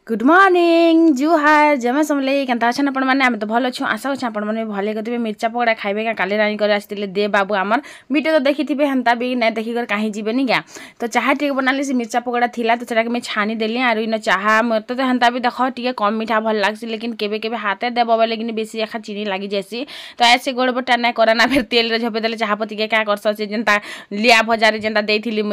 Good morning जुहार जमा समले केनता अच्छा आपण माने आमे तो भल छु आशा अछि आपण माने भले गतिबे मिर्चा पकोड़ा खाइबे का काले रानी करे आस्तिले दे बाबू हमर वीडियो तो देखिथिबे हंता भी नै देखि कर काहे जीबेनी क्या तो चाहा टिक बनाली से मिर्चा पकोड़ा थिला तो सेटा के मैं छानी देली आरो इन चाहा मत तो हंता भी देखो टिके कम मीठा भल लागसी लेकिन केबे केबे हाथे देबो बले लेकिन बेसी एखा चीनी लागी जैसी तो ऐसे गोड़बटा नै करना फिर तेल रे झपे देले चाहा पत्ती के का करस से जनता लिया भजारे जनता देथिली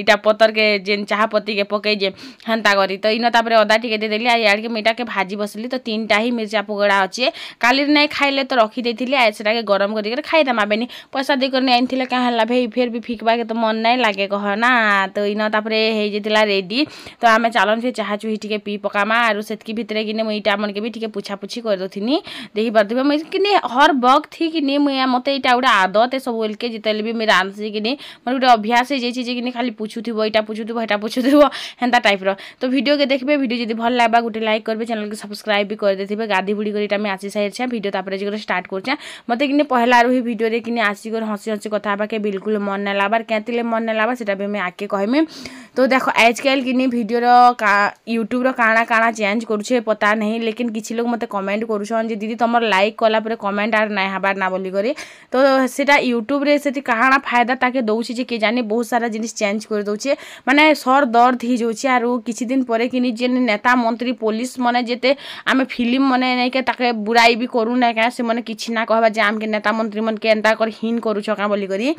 इटा पतर के जेन चाहा पत्ती के पके जे हंता करी तो तापर अदा टिके दे देली यार के मीठा के भाजी बसली तो तीनटा ही मिर्चा पकोड़ा अच्छे काली नहीं खाइले तो रखी देथिली आ सेटा के गरम करी कर खाइ दमा बेनी पैसा दे कर नै आनथिले का हला भाई फिर भी फिकबा के तो मन नहीं लागे कह ना तो इन तापर हे जेतिला रेडी तो आमे चालन से चाहा चुही टिके पी पकामा आरो सेतकी भितरे किने मुईटा मन के भी टिके पुछा पुछी कर दोथिनी देखि परदिबे मैं किने हर वक्त थी किने मुया मते इटा उडा आदत है सब बोल के जितले भी मेरा आंसी किने मन उडा अभ्यास है जे चीज किने खाली पुछुथिबो इटा पुछुथिबो हेटा पुछुथिबो हेंता टाइप रो तो वीडियो के देखबे वीडियो जदी भल लागबा गुटे लाइक करबे चैनल के सब्सक्राइब भी कर देथिबे गादी बुडी करिटा में आसी साइड छे वीडियो तापर जे स्टार्ट करछे मते किने पहला रही वीडियो रे किने आसी कर हंसी हंसी कथा बा के बिल्कुल मन न लाबार केतिले मन न लाबा सेटा भी मैं आके कहमे तो देखो आजकल किने वीडियो रो यूट्यूब रो काना काना चेंज करूछे पता नहीं लेकिन किछि लोग मते कमेंट करूछन जे दीदी तमर लाइक कला पर कमेंट आर नै हबार ना बोली करे तो सेटा यूट्यूब रे सेति काना फायदा ताके दउछि जे के जाने बहुत सारा जिनिस चेंज कर दउछे माने सर दर्द ही जोछि आरो किछि दिन परे किनि जे नेता मंत्री पुलिस मने जेते आमे फिल्म मने नै के ताके बुराई भी करू नै का से मने किछि ना कहबा जे आम के नेता मंत्री मन के एंता कर हीन करू छका बोली करी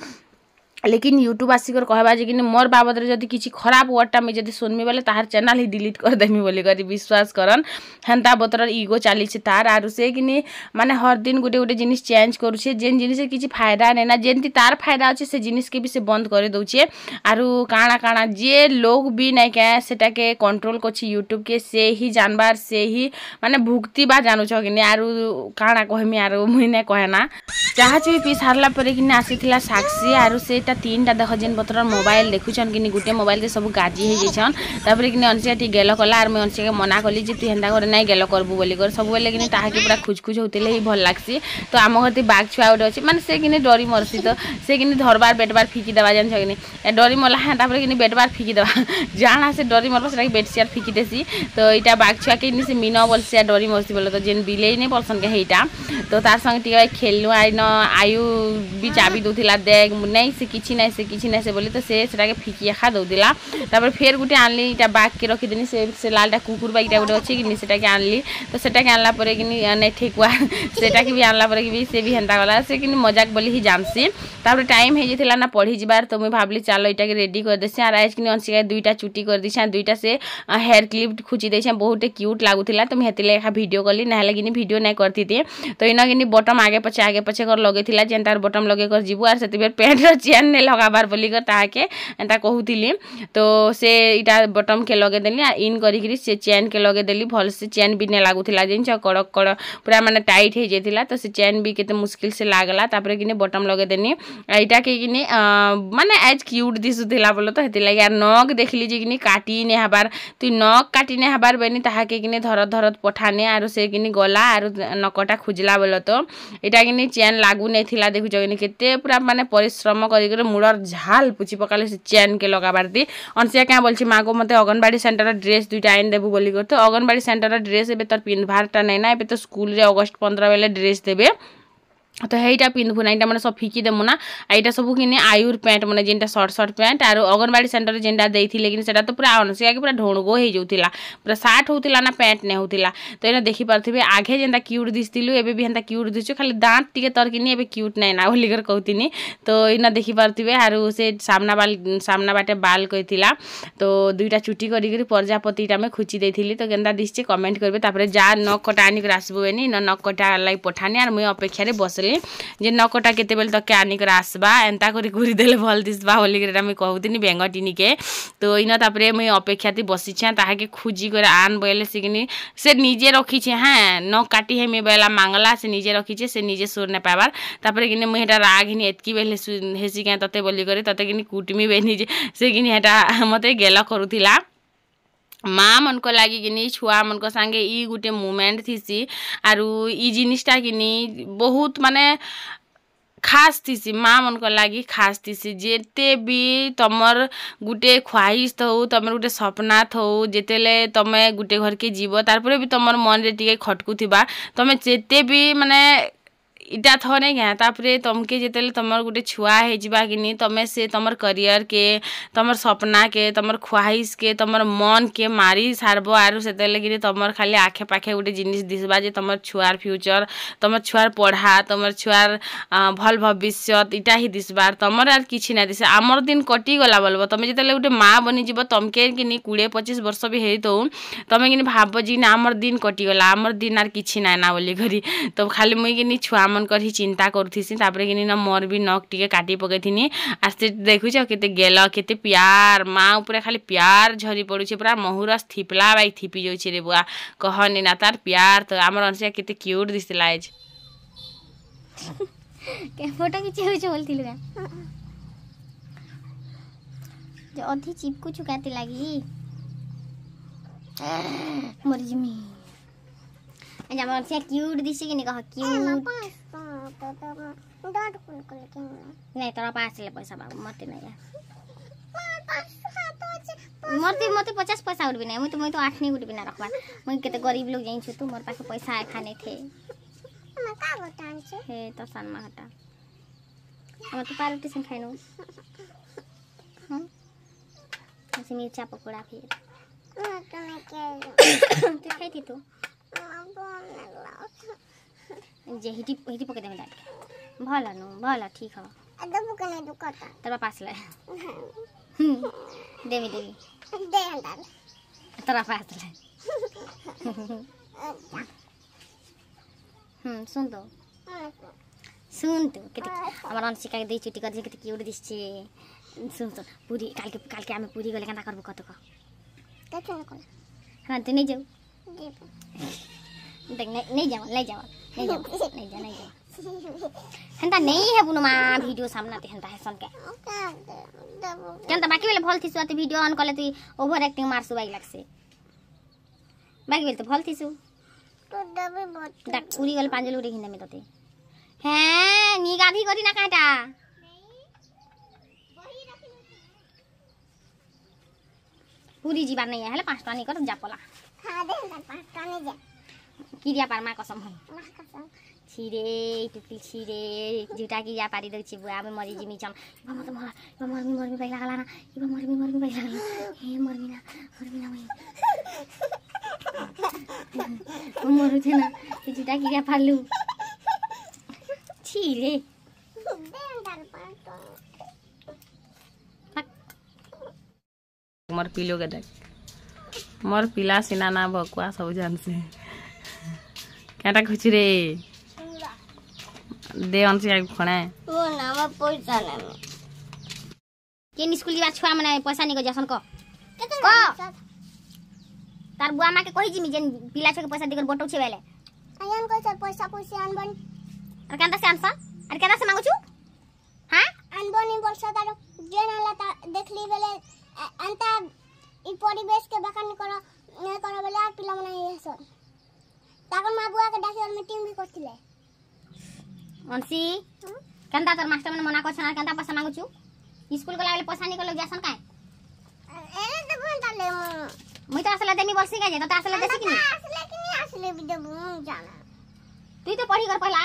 लेकिन यूट्यूब आसिकर कहबा जे कि मोर बाबद रे जदी किछि खराब वर्डटा में जदी सुनमी बोले तार चैनल ही डिलीट कर देमी बोली करी विश्वास करन हंता बतर ईगो चाली छे तार आरु से किनि माने हर दिन गुटे गुटे जिनिस चेंज करू छे जेन जिनिस के किछि फायदा नै ना जेंती तार फायदा अछि से जिनिस के भी से बंद कर दउ छे आरु काना काना जे लोग भी नै के सेटा के कंट्रोल करछि यूट्यूब के से ही जानबार से ही माने भुक्ति बा जानु छ किनि आरु काना कहमी आरु मुई नै कहना चाहा छि पी सारला परे किनि आसीथिला साक्षी आरु से तीनटा देख जेन बतर मोबाइल देखुछन कि गुटे मोबाइल के सब गाजी हो जाइछन तापर कि अनसिया टी गेलो कला आर मैं अनसिया के मना कली जे तू हेंदा करे नै गेलो करबू बोली कर सब बोले कि ताहा के पूरा खुजखुज होतिले ही भल लागसी तो आम घरती बाघ छुआ उडे अछि माने से कि डरी मरसी तो से कि धरबार बेटबार फिकी देबा जान छकिनी ए डरी मला हां तापर कि बेटबार फिकी देबा जाना से डरी मरबा से बेटसियार फिकी देसी तो इटा बाघ छुआ के से मीना बोलसिया डरी मरसी बोले तो जेन बिले नै बोलसन के हेटा तो तार संग टी खेलनु आइनो आयु भी चाबी दोथिला देख नै से किछि नै से बोली तो से सेटा के फिकी खा दउ दिला तापर फेर गुटे आनली इटा बाग के रखि देनी से लालटा कुकुर बाइटा गुटे अछि कि सेटा के आनली तो सेटा के आनला परे कि नै ठेकुआ सेटा के भी आनला परे कि भी से भी हेंता गला से कि मजाक बोली ही जानसी तापर टाइम हे जेथिला ना पढ़ी जिबार तो मैं भाबली चलो इटा के रेडी कर देसी आ आज कि अनसिका दुईटा चुटी कर दिछा दुईटा से हेयर क्लिप खुची देछा बहुत क्यूट लागुथिला तो मैं हेतिले एखा वीडियो करली नहले कि वीडियो नै करती थी तो इना कि बटम आगे पछे कर लगेथिला जेंतार बटम लगे कर जीबू आर सेतिबे पेंट रो चेन नै लगाबार बोली कर ताके एंता कहूतिली तो से इटा बटम के लगे देली आ इन करी करी से चेन के लगे देली भल से चेन भी नै लागुथिला जिन छ कड़क कड़क पूरा माने टाइट हे जेथिला तो से चेन भी केते मुश्किल से लागला तापर कि बटम लगे देनी इटा के कि माने आज क्यूट दिसुथिला बोलो तो हेतिला यार नक देखली जे कि काटी नै हबार तू नक काटी नै हबार बेनी ताहा के कि धरत धरत पठाने आरो से कि गला आरो नकटा खुजला बोलो तो इटा कि चेन लागू नै थिला देखु जगनी केते पूरा माने परिश्रम करी कर मुडर झाल पुची पकाले से चेन के लगाबार दी अनसिया क्या बोलछि माँ को मते अंगनबाड़ी सेंटर ड्रेस दुईटा आइन देबू बोली कर तो अंगनबाड़ी सेंटर ड्रेस एबे तर पिनभारटा नै ना एबे तो स्कूल रे अगस्त 15 बेले ड्रेस देबे तो हेटा पिंधबू ना मैंने सब फिकी देमु ना एटा सब कि आयुर पैंट मैंने जेनटा सर्ट सर्ट पैंट आरो अंगनबाड़ी सेंटर जेनटा देथि लेकिन सेटा तो पूरा अनसिया के पूरा ढोणगो हे जोतिला पूरा साठ होतिला ना पैंट नै होतिला तो एना देखि पारथिबे आगे जेनटा क्यूट दिसतिलु एबे भी हेनता क्यूट दिसु खाली दांत टिके तर किनी एबे क्यूट नै ना बोली कर कहतिनी तो एना देखि पारथिबे आरो से सामना बाटे बाल कइतिला तो दुईटा चुटी करी करी प्रजापतिटा में खुची देथिली तो केनता दिसचे कमेंट करबे तापरे जा नक कटानी कर आसबो बेनी नक कटा लाई पठानी आर मुई अपेक्षा रे बसले जे नकटा केते बेल तक आनी कर आसबा एंता करी घुरी देले भल दिसबा बोली कर मैं कहूतिनी बेंगटिनी के तो इन तापरे मैं अपेक्षा थी बसी छे ताहा के खुजी कर आन बोले सिगनी से निजे रखी छे हां न काटी हे मैं बेला मांगला से निजे रखी छे से निजे सुर ने पाबार तापरे किने मैं हेटा राग हिनी एतकी बेले हेसी के तते बोली करे तते किनी कुटमी बेनी से किनी हेटा मते गेला करूथिला माँ मन को लगी कि छुआ मन को सांगे ई गुटे मोमेंट थी आरु ई जिनिसटा कि बहुत माने खास थीसी माँ मन को लगी खास थीसी जेते भी तमर गुटे ख्वाहिश थो तमर गुटे सपना थो जेतेले तमे गुटे घर के जीव तारपरे भी तमर मन रे टिके खटकुथिबा तमे जेते भी माने इटा थो नहीं क्या तापरे तमके जेतेले तमर गुटे छुआ हे जिबा किनी तमे से तमर करियर के तमर सपना के तमर ख्वाहिश के तमर मन के मारी सारबो आरु सेतेले किनी तमर खाली आखे पाखे गुटे जिनिस दिसबा जे तमर छुआर फ्यूचर तमर छुआर पढ़ा तमर छुआर भल भविष्य इटा ही दिसबार तमर आर किछि ना दिसे आमर दिन कटि गला बोलबो तमे जेतेले गुटे माँ बनि जिवो तमके किनी 20-25 वर्ष भी हेई तो तमे किनी भाबो जी ना आमर दिन कटि गला आमर दिन आर किछि ना ना बोली घरी तो खाली मुई किनी छुआ मन कर चिंता करथिसी तापरे किनी ना मोर भी नख टिके काटी पकेथिनी आस्ते देखुछ केते गेल केते प्यार माँ ऊपर खाली प्यार झरी पड़ुछे पूरा महुरस थिपला बाई थिपि जोइछे रे बुआ कहनी ना तार प्यार तो हमर अनसिया केते क्यूट दिसला आज के फोटो खिचे होछ बोलथिलु गा जे अधी चिपकु चुकाते लागी मोर जिमी ए हमर अनसिया क्यूट दिसे कि नि कह क्यूट नहीं तोरा पास ले पैसा बाबू मते नहीं मते मते 50 पैसा उठबी नहीं मैं तो 8 नहीं उठबी ना रखबा मैं केते गरीब लोग जाई छु तू मोर पास पैसा आए खाने थे मैं का बतान छे हे तो सनमा हटा हम तो पार्टी से खाइनो ऐसे मिर्चा पकोड़ा फिर तो खाई थी तू जे हिटी हिटी पके दे डाल भला नु भला ठीक ह अदब कने दुकाता तबा पास ले देवी देवी दे डाल तोरा पास ले सुन तो केते हमर अनसिका के दे चुटी कर जे केते क्यूट दिस छे सुन तो पूरी काल के हमें पूरी गले कांता करबो कत कत न हां तू नहीं जाऊ देख नहीं जाओ ले जाओ नहीं जा हंता नहीं है बुनमा वीडियो सामना ते हंता है सन के केनता बाकी बेले भल थिसु आते वीडियो ऑन कले ती ओवर एक्टिंग मारसु बाई लागसे बाकी बेले तो भल थिसु तो दबे बहुत देख उरी गल पांजल उरी हिंदा में तते हैं नी गाधी करी ना काटा पूरी जीवार नहीं है हले 5 टनी कर जा पला हां दे 5 टनी जा किरिया पार मा कसम है मा कसम छिरे टुटी छिरे जुटा किरिया पारी दउ छि बुआ में मरी जिमी चम मर मी पहिला गला ना मर मी पहिला गला हे मर मी ना मरु थे ना जुटा किरिया पारलु छिरे मोर पिलो के देख मोर पिला सिना ना भकुआ सब जान से केटा खुची रे दे अनसी आई खणे ओ ना म पैसा ना केन स्कूल जीवा छुआ माने पैसा निको जसन को तार बुआ मा के कहि जिमी जेन पिला छ के पैसा दिकर बटौ छे बेले आयन को पैसा अनबन और केनता से आंसा और केना से मांगु छु हां अनबन वर्षा तार जेन हला ता देखली बेले अंता इ परिवेश के बखान करो ने करो बेले आ पिला मने ये सर ताकन मा बुआ के डाकी मीटिंग भी करथिले अनसी केनता तोर मास्टर मन मना करछन केनता पैसा मांगु छु स्कूल गला बेले पैसा निकल जासन काय एने तो भंता ले मुई तो असला देमी वर्षी का जे तो असला देसी कि असले भी देबु जाना तू तो पढ़ी कर पहला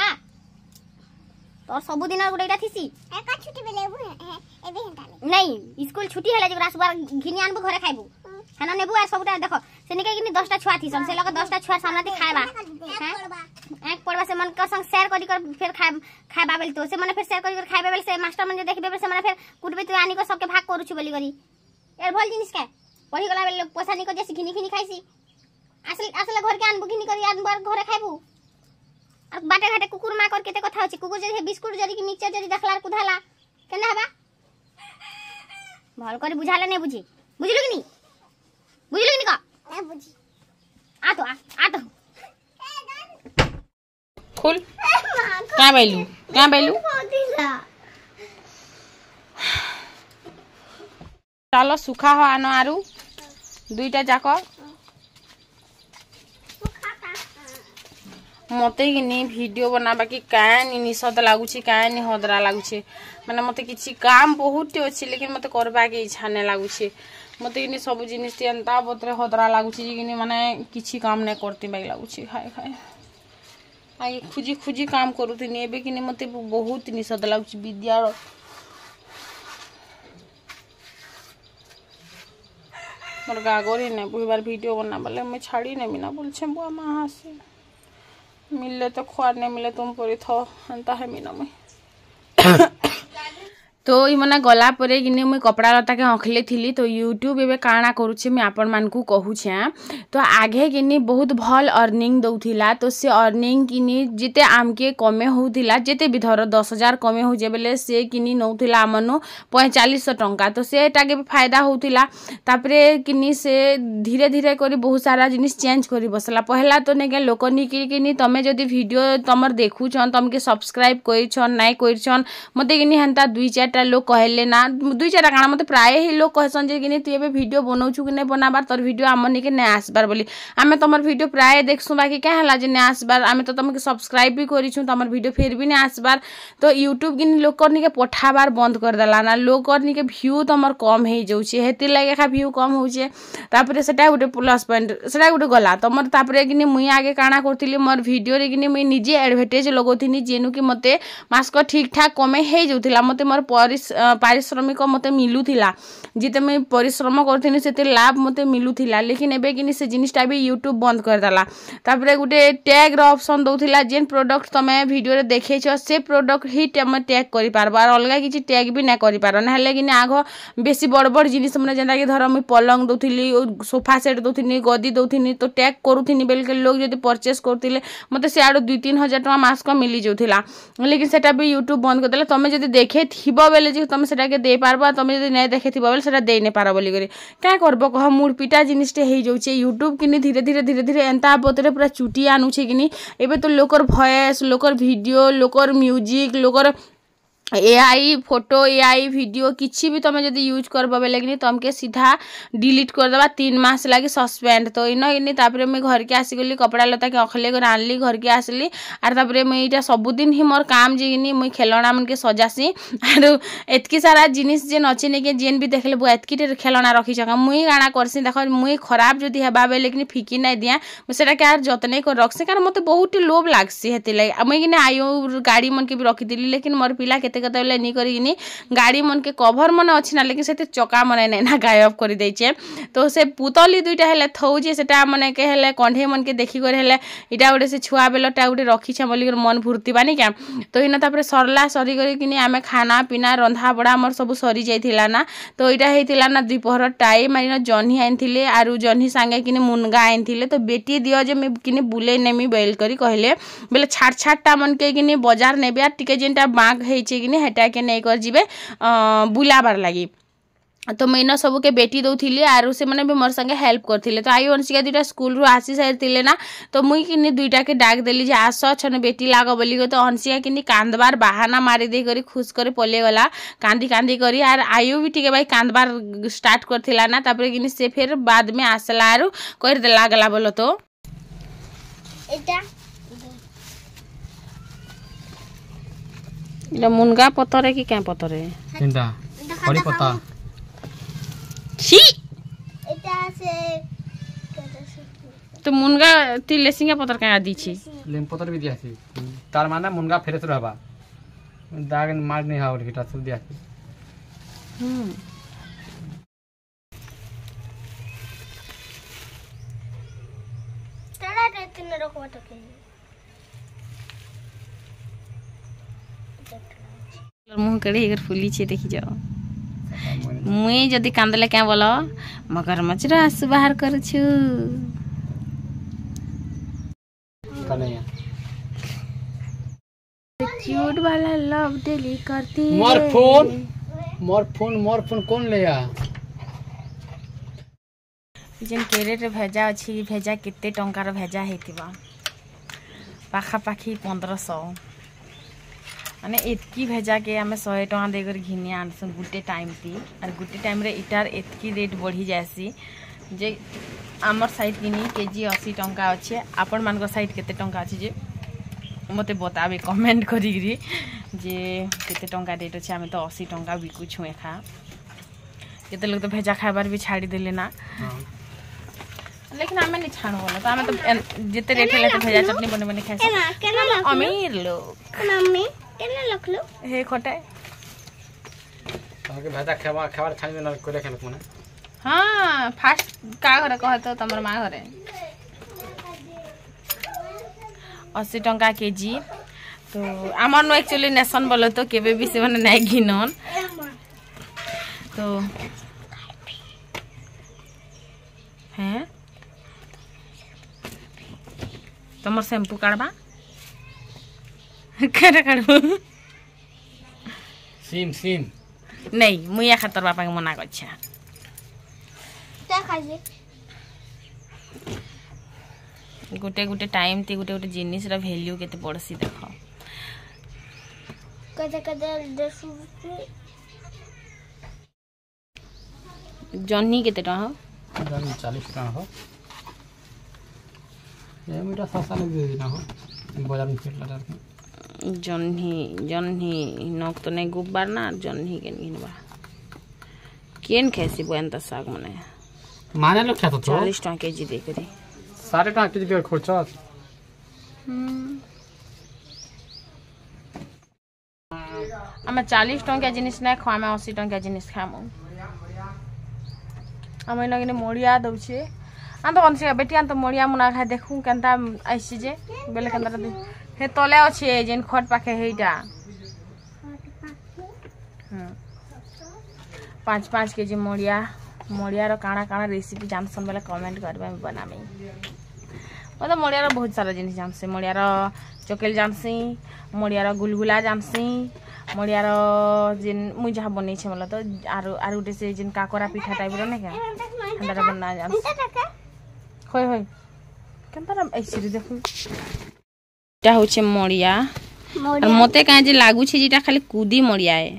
तोर सब दिन गुडे इटा थिसी एका छुट्टी बेले एबे हंता नहीं स्कूल छुट्टी हला जब रासबार घिनी आनबो घरे खाइबू खाना नेबू आ सबटा देखो से निके किनी 10टा छुआ थीसन से लगे 10टा छुआ सामने ते खाएबा एक पड़वा से मन का संग शेयर करी कर फिर खाएबा बेल तो से माने फिर शेयर करी कर खाएबा बेल से मास्टर मन जे देखबे बेल से माने फिर कुटबे तू आनी को सबके भाग करू छु बोली करी एल भल जिनिस के पढ़ी गला बेल पैसा निको जे घिनी खाइसी असले घर के आनबो घिनी करी आनबार घरे खाइबू और बाटे घाटे कुकुर मा कर केते कथा होची कुकुर जदी बिस्कुट जदी कि मिक्सचर जदी देखलार कुधाला केना हबा भल करी बुझाले नै बुझी बुझिलु कि नि का ए बुझी आ तो खुल क्या बैलू चलो सुखा हो आनो आरु दुईटा जाक मते कि वीडियो बनाबा कि काहे निसद लागुछि काहे नि हदरा लागुछि माने मते किछि काम बहुत अछि लेकिन मते करबा के इच्छा नै लागुछि मते कि सब जिनिस एंता बतरे हदरा लागुछि कि माने किछि काम नै करती बाई लागुछि खाए खाए आगे खुजी खुजी काम करूथिनी एबे कि मते बहुत निसद लागुछि विद्या मोर गागरी नै बुई बार वीडियो बना बले मैं छाड़ी नै बिना बोल छे बुआ मां से मिलले तो खुआर नहीं मिले तुम परी थो एंता है मीना मैं तो ये मना गला परे कि मुई कपड़ा लता के अखले थी तो यूट्यूब एवं काଣା करुचे मुझे आपण मान को कहूछे तो आगे कि बहुत भल अर्निंग दौला तो से अर्निंग कि जिते आमके कमे होउथिला जेते भी धर 10,000 कमे हो बेले से कि नौथिला आमनु 4500 टंका तो सेटा के फायदा होउथिला तापरे कि से धीरे धीरे करी बहुत सारा जिनिस चेंज करी बसला पहला तो नहीं लोक कि तमें जदि वीडियो तुम देखुछन तुमके सब्सक्राइब करिछन नाइ करिछन मते कि हेंता 2-4 लोग कहले ना 2-4 काना मते प्राय ही लोग कहसन जे कि तू एबे वीडियो बनौछु कि नै बनाबार तोर वीडियो आमनी के नै आसबार बोली आमे तमर वीडियो प्राय देखसु बाकी क्या हला जे नै आसबार आमे तो तुमके सब्सक्राइब भी करिछु तमर वीडियो फिर भी नै आसबार तो यूट्यूब कि लोग करनी के पठाबार बंद कर देला ना लोग करनी के व्यू तमर कम हे जाउछि हेति लागे का व्यू कम होउछे तापरे सेटा गुटे प्लस पॉइंट सेटा गुटे गला तमर तापरे कि मुई आगे काना करथिली मोर वीडियो रे कि मुई निजे एडवर्टाइज लगोथिनी जेनु कि मते मास्क ठीक ठाक कमे हे जाउथिला मते मोर पारिश्रमिक मते मिलुथिला जिते मैं परिश्रम करथिनी सेते लाभ मते मिलुथिला लेकिन एबे कि से जिनिसटा भी यूट्यूब बंद कर देला तापरे गुटे टैग रो ऑप्शन दउथिला जेन प्रोडक्ट तमे वीडियो रे देखेछ से प्रोडक्ट ही तमे टैग करि पारबा और अलगा किछि टैग भी ना करि पारो ना हले कि आगो बेसी बड़ बड़ जिनिस मने जेंदा कि धर मैं पलंग दउथिली सोफा सेट दउथिनी गदी दउथिनी तो टैग करूथिनी बेल के लोग जदि परचेस करथिले मते से आडो 2-3 हजार टका मास्क मिली जाउथिला लेकिन सेटा भी यूट्यूब बंद कर देला तमे जदि देखे थिबो बेले जे तुम सेटा के दे पारबा तुम जदि नै देखे थिबो बेले सेटा दे नै पारो बोली करी क्या करबो कह मूड पिटा जिनिसटे हे जाउछे यूट्यूब किनी धीरे धीरे एंता बतरे पूरा चुटी आनुछे किनी एबे तो लोकर वॉइस लोकर वीडियो लोकर म्यूजिक लोकर एआई फोटो एआई वीडियो किछि भी तुम जदि यूज करबो बेले कि तुमके सीधा डिलीट कर देबा 3 मास लागी सस्पेंड तो इनो तापरे मैं घर के आसी गली कपड़ा लता के अखले कर आनली घर के आसली आर तापरे मैं इटा सब दिन ही मोर काम जे कि मुई खेलना मन के सजासी आर एतकी सारा जिनिस जे नछि ने के जेन भी देखले बु एतकी खेलना रखी छका मुई गाना करसी देखो मुई खराब जदि हेबा बेले कि फिकी नै दिया मैं सेटा के आर जतने कर रखसी कारण मते बहुत लोभ लागसी हेति लागि मुई कि आयो गाड़ी मन के भी रखी दिली लेकिन मोर पिला केते कतले नी करी गाड़ी मन के कवर मन अछि ना लेकिन सेते चका मन नै ना गायब कर दैछे तो से पुतली दुईटा हेले थौ जे सेटा मन के हेले कंढे मन के देखि कर हेले इटा उडे से छुआ बेलटा उडे रखी छ बोली मन भुर्ती बानी क्या तो इना तापर सरला सरी करी कि आमे खाना पीना रंधा बड़ा हमर सब सरी जाइथिला ना तो इटा हेतिला ना दुपहर टाइम आइना जन्ही आइनथिले आरु जन्ही संगे कि मुनगा आइनथिले तो बेटी दियो जे मैं कि बुले नेमी बेल करी कहले बेले छाट छाटटा मन के कि बाजार नेबे टिके जेनटा बाग हेचे कि हेटा के नहीं कर जीवे बुलाबार लगी तो मैं सब के बेटी दौली आरु से मैंने भी मोर संगे हेल्प करथिले तो आई अंशिका दुईटा स्कूल रू आसी सारी ना तो मुई कि दुईटा के डाक देली जे आस छन बेटी लाग बोली तो अंशिका कि कांदबार बहाना मारी दे करी खुश कर पले गला कांदी कांदी करी आर आयु भी टिके भाई कांदबार स्टार्ट करथिला ना तापरे कि से फिर बाद में आसला आरु कर देला गला बोलो तो एटा इला मुनगा पतर है कि क्या पतर है तिनटा करी पत्ता छी एटा से तो मुनगा ती लेसिंगा पतर का दी छी लेम पतर भी दिया छी तार माने मुनगा फेरत रहबा दाग मार नहीं हाउ गिटा सब दिया छी तड़ा रे तिन रखवा तो मुँह कड़े अगर फुली छे देखी जाओ मुई जदि कांदले क्या बोलो मगरमच्छ रो आंसू बाहर कर छु कन्हैया क्यूट वाला लव डेली करती मोर फोन कौन लेया जेन केरे रे भेजा अछि भेजा किते टंका रो भेजा हेतिबा पाखा पाखी 1500 माने एतकी भेजा के आमे 100 टका देकर घिनी आनसन गुटे टाइम ती और गुटे टाइम रे इटार एतकी रेट बढ़ी जासी जे आमर साइड किनी केजी 80 टंका अच्छे आपण मान को साइड केते टंका अछि जे मते बताबे कमेंट करी जे केते टंका रेट अछि हमें तो 80 टंका बिकुछु एखा केते लोग तो भेजा खाइबार भी छाड़ी देले ना लेकिन हमें नहीं छाणो बोला तो हमें तो जिते रेट ले तो भेजा चटनी बने बने खाइ अमीर लोग मम्मी केना लखलो हे खोटे ताके भेजा खाबार छाड़ी देना कोले खेल कोने हां फास्ट का घरे कहत तमर मां घरे 80 टंका केजी तो आमर नो एक्चुअली नेशन बोलो तो केबे भी से माने नै घिनन तो हैं तमर शैम्पू काढबा केरा काढबो सिम नहीं मुया खातर बापा के मना करछा ता खाजे गोटे गोटे टाइम ते गोटे गोटे जिनिस रा वैल्यू केते पड़सी देखो कदे देसु जन्नी केते टा हो 40 टका हो ये मीठा सस्ता लग दे देना हो बाजार में फिर लगा जन्नी नक तो नहीं गुब्बार ना जन्नी के गिनबा केन कैसी बन त साग मने माने लोग खाता तो 40 टका केजी दे करी 60 टका केजी पे खर्चा आमे 40 टका जिनिस ना खामे 80 टका जिनिस खामु आमे नगिने मोड़िया दउछे आन तो कनसे बेटी आन तो मोड़िया मुना खा देखू केनता आइसी जे बेले केनता हे तले अछि जेन खट पाखे हेइटा 5 केजी मोड़िया रो काना रेसिपी जानसन बेले कमेंट करबे बनामे मतलब मोड़िया रो बहुत सारा जिनिस जानसे मोड़िया रो चोकेल जानसी मोड़िया रो गुलगुला जानसी मोड़िया रो जिन मु जहा बनै छै मला तो आरो उटे से जिन काकोरा पिठा टाइप रो ने क्या हमरा बना जान होय केनता ऐसी देखू टा होचे मोड़िया और मते काहे जे लागू छै जेटा खाली कूदी मोड़िया है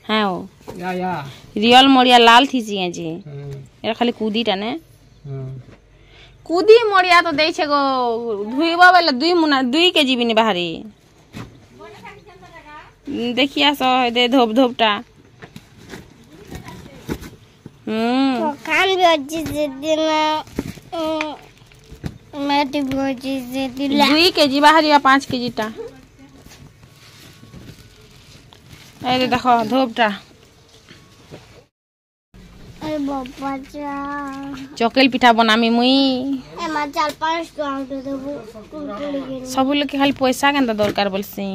हां ओ या रियल मोड़िया लाल थी छी जे एरा खाली कूदी टा ने कूदी मोड़िया तो दे छे गो धुइबा वाला 2 केजी बिनी बाहरी देखिया सो दे धोपटा कान भी अच्छी से देना मैं तो बहुत से दिला 2 केजी बाहरी या 5 केजी टा अरे देखो धोपटा अरे बाबा जा चोकेल पिठा बनामी मुई ए मा 4-5 टका दे देबो सब लोग के खाली पैसा केनता दरकार बोलसी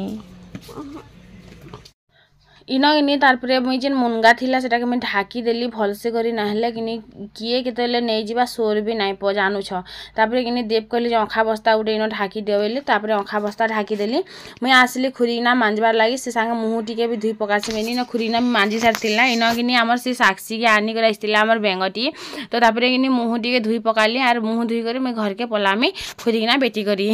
इनो इनी तारपरे मुई जेन मुनगा थिला सेटा के मैं ढाकी देली भलसे करी नाहले किनी किए केतेले नै जिबा सोर भी नाइ प जानु छ तारपरे किनी देव कहली जे अखा बस्ता उडे इनो ढाकी देवेली तारपरे अखा बस्ता ढाकी देली मुई आसली खुरीना मांजबार लागी से संग मुहु टिके भी धुई पकासी मेनी न खुरीना मांजी सारतिला इनो किनी हमर से साक्षी के आनी कर आइतिला हमर बेंगटी तो तारपरे किनी मुहु टिके धुई पकाली आर मुहु धुई करी मैं घर के पलामी खुरीना बेटी करी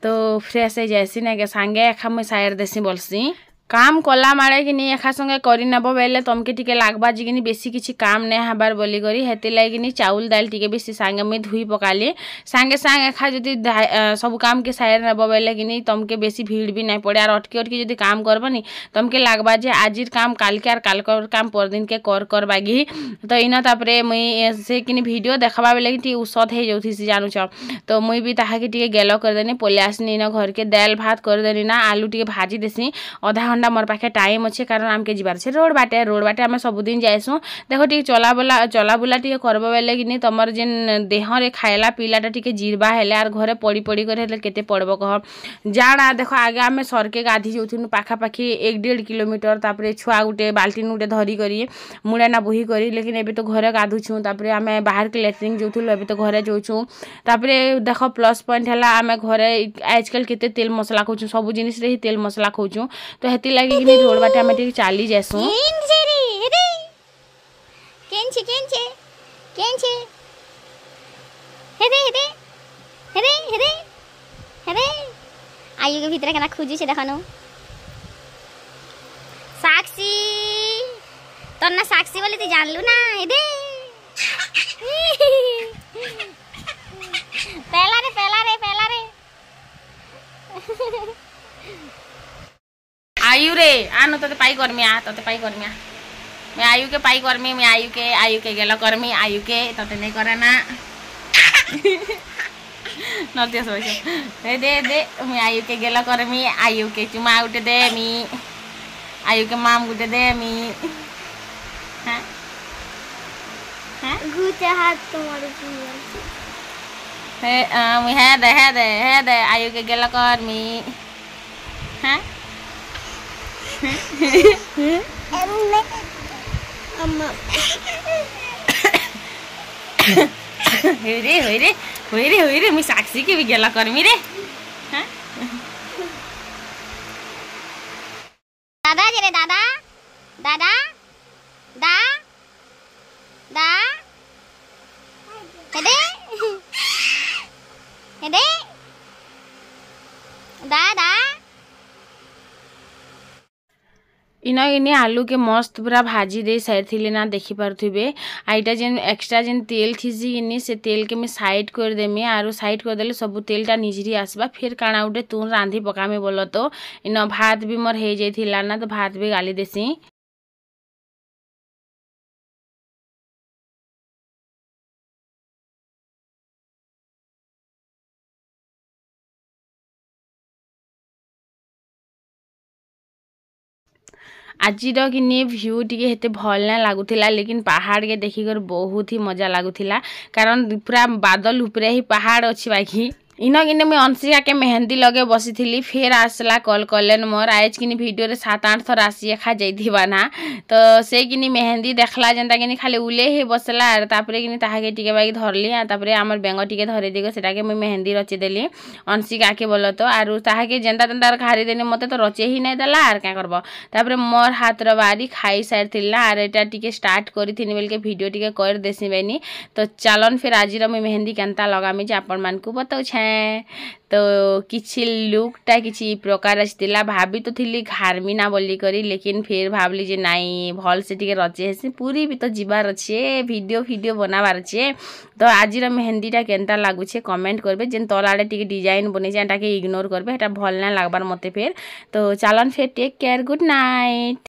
तो फ्रेश है जैसी ना के संगे एखा मैं शायर देसी बोलसी काम कला मारे कि नहीं एखा संगे करी नबो बेले तमके टिके लागबा जिगिनी बेसी किछि काम नै हबार बोली करी हेते लागिनी चाउल दाल टिके बेसी संगे में धुई पकाली संगे संग एखा जदी सब काम के सायर नबो बेले कि नहीं तमके बेसी भीड़ भी नै पड़े आर अटकी जदी काम करबनी तमके लागबा जे आजिर काम काल के आर काल कर काम पर दिन के कर बागी तो इना तापरे मुई से किनी वीडियो देखबा बेले कि उसद हे जोथि से जानू छ तो मुई भी ताहा के टिके गेलो कर देनी पोले आसनी न घर के दाल भात कर देनी ना आलू टिके भाजी देसी आधा मोर पाखे टाइम अच्छे कारण आमके जीवार छे रोड बाटे आम सबुदिन जाइसु देखो टी चला बुला टी करब बेले कि तुम जेन देह रे खाइला पीलाटा टी जीरबा हेले आर घरे पड़ी कर केते पड़ब कह जाड़ा देखो आगे आम सरके गाधी जाऊँ पाखापाखि 1-1.5 किलोमीटर तापरे छुआ गुटे बाल्टीन गुटे धरी करी मुड़ा ना बोही करी लेकिन एबे तो घरे गाधुछु तापरे आम बाहर के लैट्रिन जाऊँ एबे तो घरे जाऊँ तापरे देख प्लस पॉइंट है आम घरे आजकल केते तेल मसला खाऊँ सब जिनिस रे ही तेल मसला खाऊँ तो हेती लागी कि रोड बाटे आम टी चली जासु आयु के भीतर केना खोजी छे देखनु साक्षी तोर ना साक्षी बोली ती जानलु ना हेदे पहला रे आनु तते पाई करमी आ तते पाई करमी आ मैं आयु के पाई करमी मैं आयु के गेला करमी आयु के तते नहीं करे ना नतिया सोच दे मैं आयु के गेला करमी आयु के चुमा उठे दे मी आयु के माम गुटे दे मी हां हां गुटे हाथ तुम्हारे हे मी है दे आयु के गेला करमी हां अम्मा होई रे मी साक्षी के भी गेला करमी रे हां दादा जी रे दादा दादा दा दा हेदे हेदे दादा इना इने आलू के मस्त पूरा भाजी दे सारी ना देखी पारे आईटा जेन एक्स्ट्रा जेन तेल थी इनी से तेल के मैं साइड कर देमी आरो साइड कर देले सब तेलटा निजरी आसबा फिर काना उठे तू रांधी पकामी बोल तो इन भात भी मोर हो जाइला ना तो भात भी गाली देसी आजिर कि भ्यू टी भल ना लगुला लेकिन पहाड़ के देखिकर बहुत ही मजा लगुला कारण पूरा बादल उपरे ही पहाड़ अच्छी बाकी इना कि मैं अंशिका के मेहंदी लगे बसी थी फिर आसला कल कलेन मोर आज कि वीडियो 7-8 थर आसी खा जाइबा ना तो से कि मेहंदी देखला जेनता कि खाली उले ही बसला तापरे कि ताहाके टिके बाकी धरली तापरे आमर बेंग टिके धरे दिगो सेटा के मैं मेहंदी रचिदेली अंशिका के बोल तो आरु ताहाके जेनता तेनता घारी देनी मते तो रचे ही नहीं देला आर क्या करबो तापरे मोर हाथ बारी खाई सारी थिला आर एटा टिके स्टार्ट करी थिनी बेल के वीडियो टिके कर देसी बेनी तो चलन फिर आज मैं मेहंदी केनता लगामी जे आपण मान को बताउ छे तो किछि लुकटा किछि प्रकार आसला भाभी तो थी घारमी ना बोली करी लेकिन फिर भावली जे नाई भल से टिके रचे से पूरी भी तो जीवार अच्छे वीडियो बनाबार अच्छे तो आज मेहंदीटा केनता लगुचे कमेंट करबे जेन तलाड़े टिके डिजाइन बने जाटा के इग्नोर करबे एटा भल ना लागबार मते फिर तो चलन फिर टेक केयर गुड नाइट।